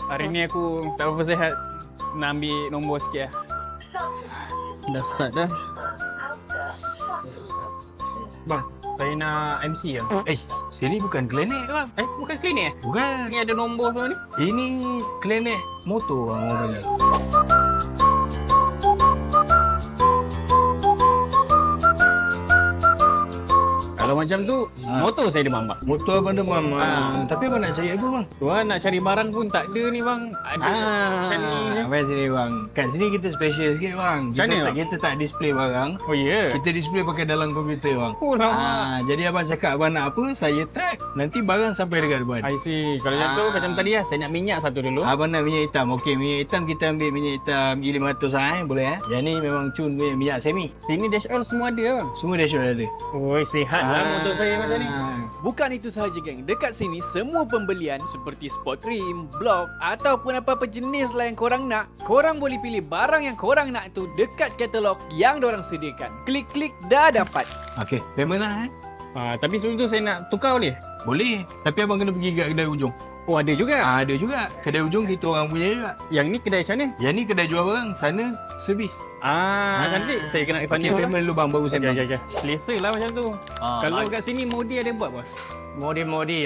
Hari ni aku tak berapa sihat. Nak ambil nombor sikit lah. Dah start dah. Bang, saya nak MC lah. Sini bukan klinik bang. Bukan klinik eh? Bukan. Ni ada nombor semua ni. Ini klinik motor bang orang panggil. Kalau macam tu, motor saya demam bang. Motor abang demam. Tapi abang nak cari apa bang? Tuan nak cari barang pun tak ada ni bang. Ada macam ni je. Abang sini bang. Kat sini kita special sikit bang. Macam mana, bang? Kita tak display barang. Oh ya? Yeah. Kita display pakai dalam komputer bang. Oh lama. Jadi abang cakap abang nak apa, saya tag. Nanti barang sampai dekat abang. I see. Kalau macam tu, macam tadi lah. Saya nak minyak satu dulu. Abang nak minyak hitam. Okey, minyak hitam kita ambil minyak hitam E500 boleh Yang ni memang cun minyak semi. Sini dash oil semua ada bang. Semua dashboard ada. Oi, sihat lah motor saya macam ni. Bukan itu sahaja geng, dekat sini semua pembelian seperti sport cream, blok ataupun apa-apa jenis lah yang korang nak, korang boleh pilih barang yang korang nak tu dekat katalog yang dorang sediakan. Klik-klik dah dapat. Okey, payment lah Tapi sebelum tu saya nak tukar boleh? Boleh. Tapi abang kena pergi kat kedai ujung. Oh ada juga. Ada juga. Kedai ujung kita orang punya juga. Yang ni kedai macam mana? Yang ni kedai jual barang. Sana servis. Cantik. Saya kena refund Okey, dulu. payment dulu bang. Baru saya Okay. Selesa lah macam tu. Kalau kat sini Modi ada buat bos? Modi